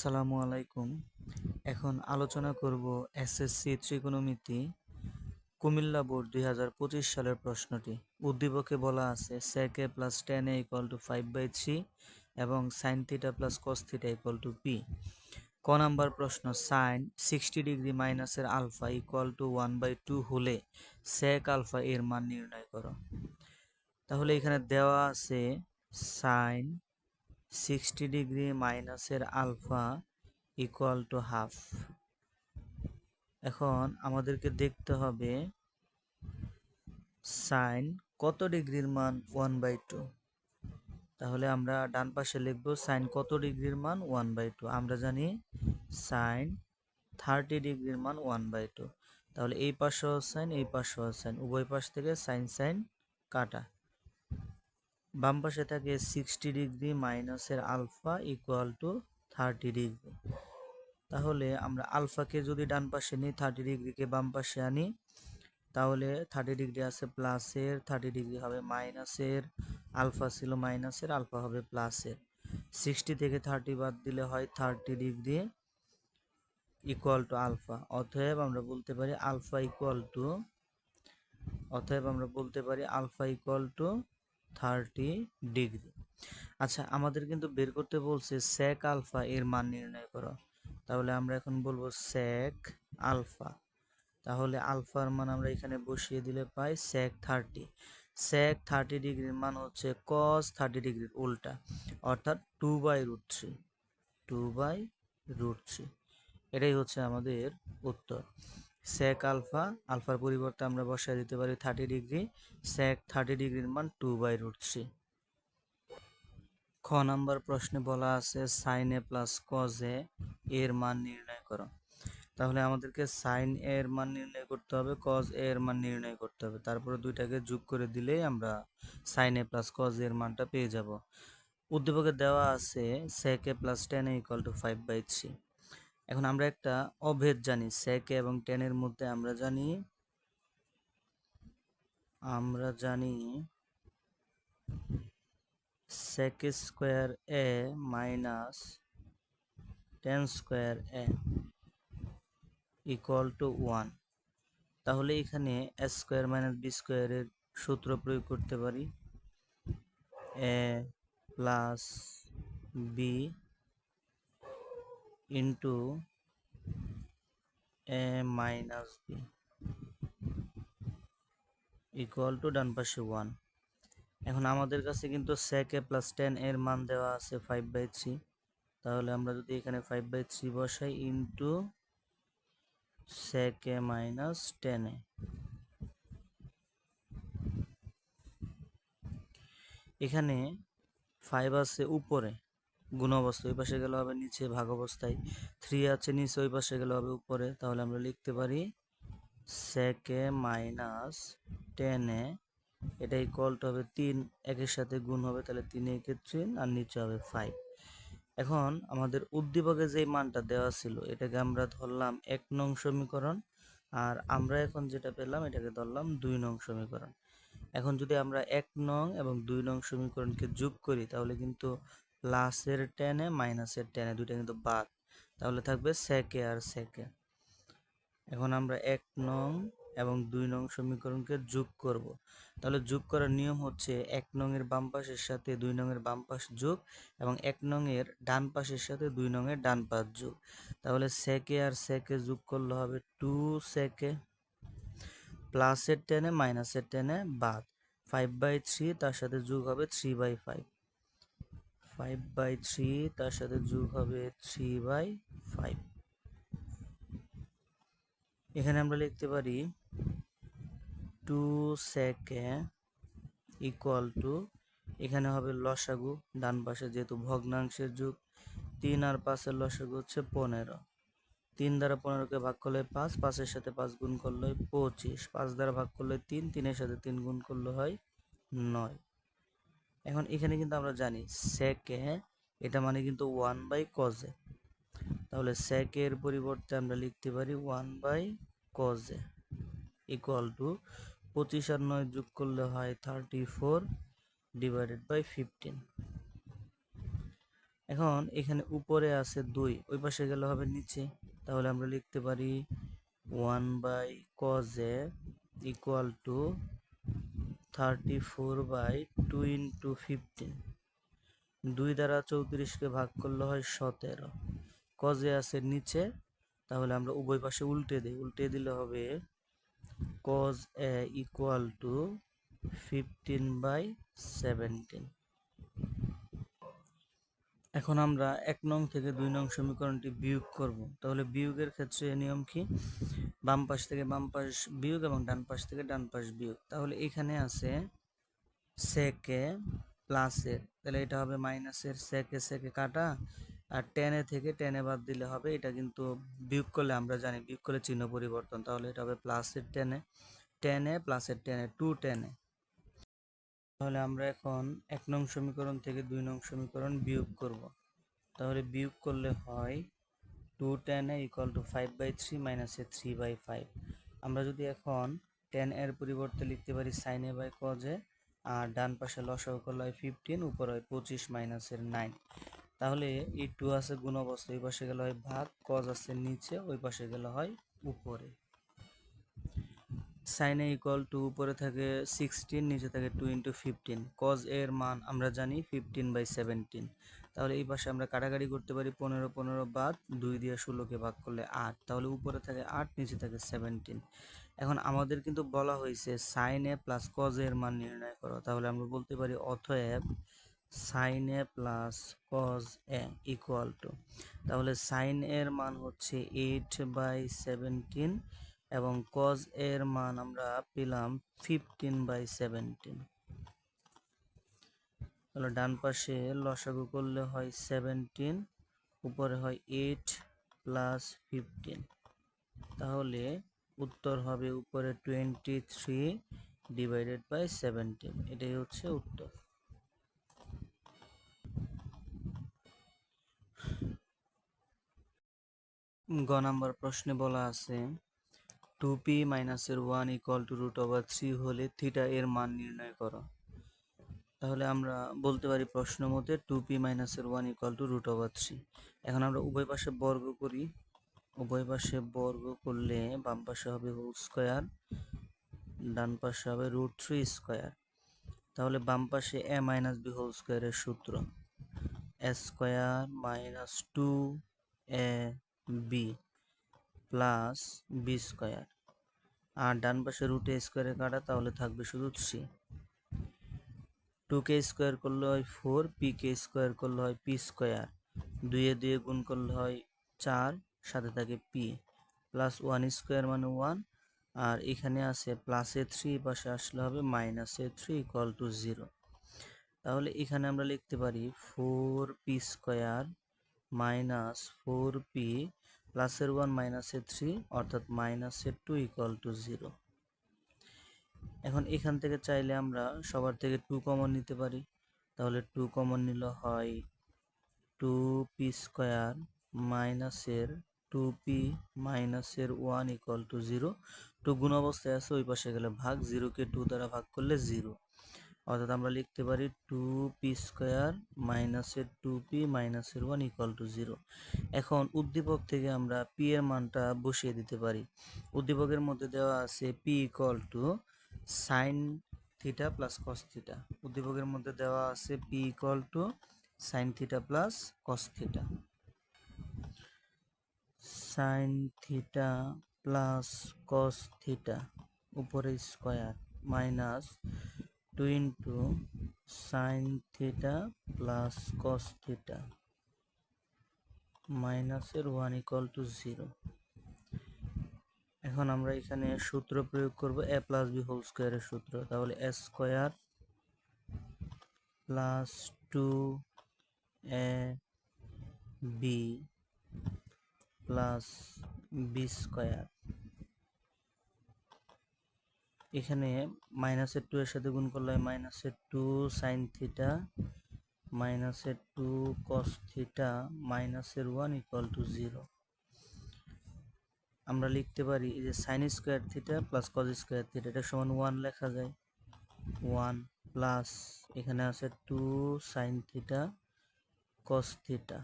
আসসালামু আলাইকুম। এখন আলোচনা করব এসএসসি ত্রিকোণমিতি কুমিল্লা বোর্ড 2025 সালের প্রশ্নটি। উদ্দীপকে বলা আছে sec a plus tan a equal to 5/3 এবং sin theta plus cos theta equal to p। ক নাম্বার প্রশ্ন, sin 60 ডিগ্রি মাইনাসের আলফা ইকুয়াল টু 1/2 হলে sec আলফা এর মান নির্ণয় করো। তাহলে এখানে দেওয়া আছে sin 60 ডিগ্রি মাইনাসের আলফা ইকুয়াল টু হাফ। এখন আমাদেরকে দেখতে হবে সাইন কত ডিগ্রির মান 1/2। তাহলে আমরা ডান পাশে লিখব সাইন কত ডিগ্রির মান 1/2। আমরা জানি সাইন 30 ডিগ্রির মান 1/2। তাহলে এই পাশেও সাইন এই পাশেও সাইন, উভয় পাশ থেকে সাইন সাইন কাটা। বাম পাশে থাকে 60 ডিগ্রি মাইনাসের আলফা ইকুয়াল টু 30 ডিগ্রি। তাহলে আমরা আলফাকে যদি ডান পাশে নিই, 30 ডিগ্রিকে বাম পাশে আনি, তাহলে 30 ডিগ্রি আছে প্লাসের, 30 ডিগ্রি হবে মাইনাসের, আলফা ছিল মাইনাসের, আলফা হবে প্লাসের। 60 থেকে 30 বাদ দিলে হয় 30 ডিগ্রি ইকুয়াল টু আলফা। অতএব আমরা বলতে পারি আলফা ইকুয়াল টু 30 ডিগ্রি। আচ্ছা, আমাদের কিন্তু বের করতে বলছে sec আলফা এর মান নির্ণয় করো। তাহলে আমরা এখন বলবো sec আলফা। তাহলে আলফার মান আমরা এখানে বসিয়ে দিলে পাই sec 30। sec 30 ডিগ্রির মান হচ্ছে cos 30 ডিগ্রির উল্টা, অর্থাৎ 2/√3। 2/√3 এটাই হচ্ছে আমাদের উত্তর। sec আলফা, আলফার পরিবর্তে আমরা বসায় দিতে পারি 30 ডিগ্রি। sec 30 ডিগ্রির মান 2/√3। খ নাম্বার প্রশ্নে বলা আছে sin a plus cos a এর মান নির্ণয় করো। তাহলে আমাদেরকে sin a এর মান নির্ণয় করতে হবে, cos a এর মান নির্ণয় করতে হবে। তারপরে দুইটাকে যোগ করে দিলেই আমরা sin a plus cos a এর মানটা পেয়ে যাব। উদ্দীপকে দেওয়া আছে sec a plus tan a equal to 5/3। এখন আমরা একটা অভেদ জানি sec a এবং tan এর মধ্যে। আমরা জানি sec square a minus tan square a equal two 1। তাহলে এখানে a স্কোয়ার মাইনাস b স্কোয়ারের সূত্র প্রয়োগ করতে পারি। a plus b into a minus b equal to ডান পাশে 1। এখন আমাদের কাছে কিন্তু sec a প্লাস tan এর মান দেওয়া আছে 5/3। তাহলে আমরা যদি এখানে 5/3 বসাই into sec a minus tan a। এখানে 5 আছে উপরে গুণ অবস্থায়, ওই পাশে গেলে হবে নিচে ভাগ অবস্থায়। 3 আছে নিচে, ওই পাশে গেলে হবে উপরে। তাহলে আমরা লিখতে পারি sec a minus tan a, এটা ইকুয়াল টু হবে 3, একের সাথে গুণ হবে, তাহলে 3 একে 3 আর নিচে হবে 5। এখন আমাদের উদ্দীপকে যে মানটা দেওয়া ছিল এটাকে আমরা ধরলাম 1 নং সমীকরণ, আর আমরা এখন যেটা পেলাম এটাকে ধরলাম 2 নং সমীকরণ। এখন যদি আমরা 1 নং এবং 2 নং সমীকরণকে যোগ করি তাহলে কিন্তু প্লাসের tan a মাইনাসের tan a দুইটা কিন্তু বাদ, তাহলে থাকবে sec a R sec a। এখন আমরা 1 নং এবং 2 নং সমীকরণকে যোগ করব। তাহলে যোগ করার নিয়ম হচ্ছে 1 নং এর বাম পাশের সাথে 2 নং এর বাম পাশ যোগ, এবং 1 নং এর ডান পাশের সাথে 2 নং এর ডান পাশ যোগ। তাহলে sec a R sec a যোগ করলে হবে 2 sec a, প্লাসের tan a মাইনাসের tan a বাদ, 5/3 তার সাথে যোগ হবে 3/5, 5/3 তার সাথে যোগ হবে 3/5। এখানে আমরা লিখতে পারি 2 sec a ইকুয়াল টু, এখানে হবে লসাগু ডান পাশে যেহেতু ভগ্নাংশের যুগ, 3 আর 5 এর লসাগু হচ্ছে 15। 3 দ্বারা 15কে ভাগ করলে 5, 5 এর সাথে 5 গুণ করলে 25, 5 দ্বারা ভাগ করলে 3, 3 এর সাথে 3 গুণ করলে হয় 9। এখন এখানে কিন্তু আমরা জানি sec a এটা মানে কিন্তু 1/cos a। তাহলে sec a এর পরিবর্তে আমরা লিখতে পারি 1/cos a ইকুয়াল টু 25 আর 9 যোগ করলে হয় 34 ডিভাইডেড বাই 15। এখন এখানে উপরে আছে 2, ওই পাশে গেলে হবে নিচে, তাহলে আমরা লিখতে পারি 1/cos a equal two 34/2 into 15। 2 দ্বারা 34কে ভাগ করলে হয় 17। cos a আছে নিচে, তাহলে আমরা উভয় পাশে উল্টে দিই, উল্টে দিলে হবে cos a ইকুয়াল টু 15/17। এখন আমরা 1 নং থেকে 2 নং সমীকরণটি বিয়োগ করব। তাহলে বিয়োগের ক্ষেত্রে নিয়ম কি? বাম পাশ থেকে বাম পাশ বিয়োগ এবং ডান পাশ থেকে ডান পাশ বিয়োগ। তাহলে এখানে আছে সেকে প্লাসের, তাহলে এটা হবে মাইনাসের, সেকে সেকে কাটা, আর টেনে থেকে টেনে বাদ দিলে হবে, এটা কিন্তু বিয়োগ করলে আমরা জানি বিয়োগ করলে চিহ্ন পরিবর্তন, তাহলে এটা হবে প্লাসের টেনে, টেনে প্লাসের টেনে, 2 টেনে। তাহলে আমরা এখন 1 নং সমীকরণ থেকে 2 নং সমীকরণ বিয়োগ করব। তাহলে বিয়োগ করলে হয় 2 tan a equal to 5/3 minus এ 3/5। আমরা যদি এখন tan এর পরিবর্তে লিখতে পারি sin a by cos a, আর ডান পাশে লসাগু করলে হয় 15, উপর হয় 25 মাইনাসের 9। তাহলে এই 2 আছে গুণ অবস্থা, ওই পাশে গেলে হয় ভাগ, cos আছে নিচে, ওই পাশে গেলে হয় উপরে। sin a ইকুয়াল টু উপরে থাকে 16, নিচে থাকে 2 ইন্টু 15। cos a এর মান আমরা জানি 15/17। তাহলে এই পাশে আমরা কাটাকাটি করতে পারি, 15 15 বাদ, 2 দিয়ে 16কে ভাগ করলে 8, তাহলে উপরে থাকে 8, নিচে থাকে 17। এখন আমাদের কিন্তু বলা হয়েছে sin a plus cos a এর মান নির্ণয় করো, তাহলে আমরা বলতে পারি অতএব sin a plus cos a equal two, তাহলে sin a এর মান হচ্ছে 8/17 এবং cos a এর মান আমরা পেলাম 15/17। তাহলে ডান পাশে লসাগু করলে হয় 17, উপরে হয় 8 প্লাস 15, তাহলে উত্তর হবে উপরে 23/17। এটাই হচ্ছে উত্তর। গ নাম্বার প্রশ্নে বলা আছে 2p মাইনাসের 1 ইকুয়াল টু √3 হলে থিটা এর মান নির্ণয় করো। তাহলে আমরা বলতে পারি প্রশ্ন মতে 2p মাইনাসের 1 ইকুয়াল টু √3। এখন আমরা উভয় পাশে বর্গ করি, উভয় পাশে বর্গ করলে বাম পাশে হবে হোল স্কয়ার, ডান পাশে হবে √3 স্কয়ার। তাহলে বাম পাশে a মাইনাস b হোল স্কয়ারের সূত্র a square minus 2ab plus b square, আর ডান পাশে √a স্কয়ারে কাটা, তাহলে থাকবে শুধু 3। 2k স্কয়ার করলে হয় 4, pk স্কয়ার করলে হয় p স্কয়ার, 2 এ 2 গুণ করলে হয় 4, সাথে থাকে p, প্লাস 1 স্কয়ার মানে 1, আর এখানে আছে প্লাসে 3, পাশে আসলে হবে মাইনাসে 3 ইকুয়াল টু 0। তাহলে এখানে আমরা লিখতে পারি 4p স্কয়ার মাইনাস 4p প্লাসের 1 মাইনাসের 3 অর্থাৎ মাইনাসের 2 ইকুয়াল টু 0। এখন এখান থেকে চাইলে আমরা সবার থেকে 2 কমন নিতে পারি, তাহলে 2 কমন নিলে হয় 2p স্কয়ার মাইনাসের 2p মাইনাসের 1 ইকুয়াল টু 0। 2 গুণ অবস্থায় আছে, ওই পাশে গেলে ভাগ, 0কে 2 দ্বারা ভাগ করলে 0, অর্থাৎ আমরা লিখতে পারি 2p স্কয়ার মাইনাসের 2p মাইনাসের 1 ইকুয়াল টু 0। এখন উদ্দীপক থেকে আমরা p এর মানটা বসিয়ে দিতে পারি। উদ্দীপকের মধ্যে দেওয়া আছে p equal to sine theta plus cos theta. উদ্দীপকের মধ্যে দেওয়া আছে p equal to sine theta plus cos theta. Sine theta plus cos theta উপরে square minus 2 into sine theta plus cos theta মাইনাসের 1 ইকুয়াল টু 0। এখন আমরা এখানে সূত্র প্রয়োগ করব a প্লাস b হোল স্কয়ারের সূত্র, তাহলে a square plus 2ab plus b square, এখানে মাইনাসের 2 এর সাথে গুণ করলে মাইনাসের 2 সাইন থিটা মাইনাসের 2 কস থিটা মাইনাসের 1 ইকুয়াল টু 0। আমরা লিখতে পারি এই যে সাইন স্কয়ার থিটা প্লাস কস স্কয়ার থিটা এটা সমান 1 লেখা যায়, 1 প্লাস এখানে আছে 2 সাইন থিটা কস থিটা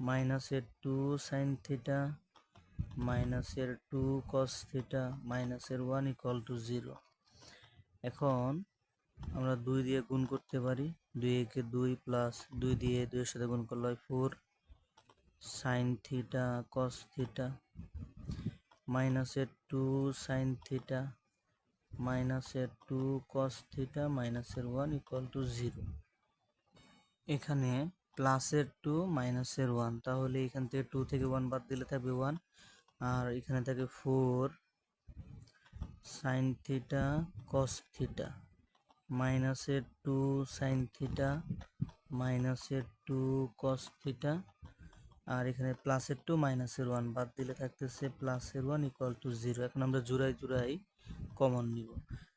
মাইনাসের 2 সাইন থিটা মাইনাসের 2 কস থিটা মাইনাসের 1 ইকুয়াল টু 0। এখন আমরা 2 দিয়ে গুণ করতে পারি, 2 একে 2 প্লাস 2 দিয়ে 2 এর সাথে গুণ করলে হয় 4 সাইন থিটা কস থিটা মাইনাসের 2 সাইন থিটা মাইনাসের 2 কস থিটা মাইনাসের 1 ইকুয়াল টু 0। এখানে প্লাসের 2 মাইনাসের 1, তাহলে এখান থেকে 2 থেকে 1 বাদ দিলে থাকবে 1, আর এখানে থাকে 4 সাইন থিটা কস থিটা মাইনাসের 2 সাইন থিটা মাইনাসের 2 কস থিটা, আর এখানে প্লাসের 2 মাইনাসের 1 বাদ দিলে থাকতেছে প্লাসের 1 ইকুয়াল টু 0। এখন আমরা জোড়ায় জোড়ায় কমন নিব,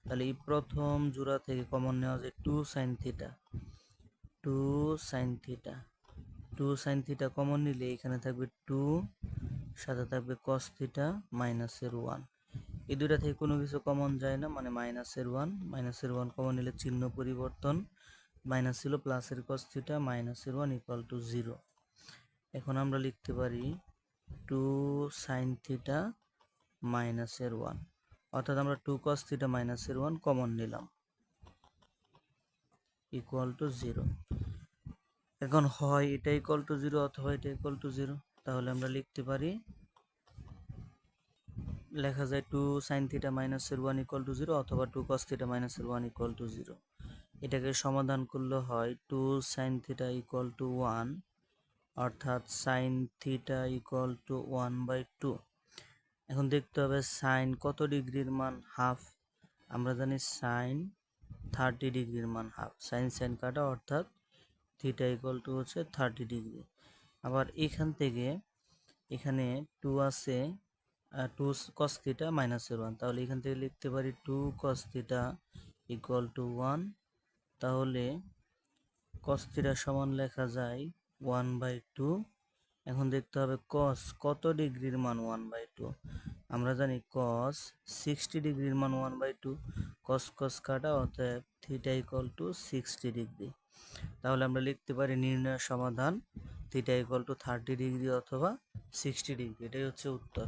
তাহলে এই প্রথম জোড়া থেকে কমন নেওয়া যায় 2 sine theta 2 sine theta 2 sine theta common নিলে এখানে থাকবে 2 সাথে থাকবে কস থিটা মাইনাসের 1। এই দুইটা থেকে কোনো কিছু কমন যায় না, মানে মাইনাসের 1 কমন নিলে চিহ্ন পরিবর্তন, মাইনাস ছিল প্লাসের কস থিটা মাইনাসের 1 ইকুয়াল টু 0। এখন আমরা লিখতে পারি 2 সাইন থিটা মাইনাসের 1, অর্থাৎ আমরা 2 কস থিটা মাইনাসের 1 কমন নিলাম ইকুয়াল টু 0। এখন হয় এটা ইকুয়াল টু 0 অথবা এটা ইকুয়াল টু 0, তাহলে আমরা লিখতে পারি, লেখা যায় 2 সাইন থিটা মাইনাসের 1 ইকুয়াল টু 0 অথবা 2 কস থিটা মাইনাসের 1 ইকুয়াল টু 0। এটাকে সমাধান করলে হয় 2 সাইন থিটা ইকুয়াল টু 1, অর্থাৎ সাইন থিটা ইকুয়াল টু 1/2। এখন দেখতে হবে সাইন কত ডিগ্রির মান হাফ, আমরা জানি সাইন 30 ডিগ্রির মান হাফ, সাইন সাইন কাটা অর্থাৎ থিটা ইকুয়াল টু হচ্ছে 30 ডিগ্রি। আবার এখান থেকে এখানে 2 আছে 2 কস থিটা মাইনাসের 1, তাহলে এখান থেকে লিখতে পারি 2 কস থিটা ইকুয়াল টু 1, তাহলে কস থিটা সমান লেখা যায় 1/2। এখন দেখতে হবে কস কত ডিগ্রির মান 1/2, আমরা জানি কস 60 ডিগ্রির মান 1/2, কস কস কাটা অতএব থিটা ইকুয়াল টু 60 ডিগ্রি। তাহলে আমরা লিখতে পারি নির্ণয় সমাধান থিটা ইকুয়াল টু 30 ডিগ্রি অথবা 60 ডিগ্রি, এটাই হচ্ছে উত্তর।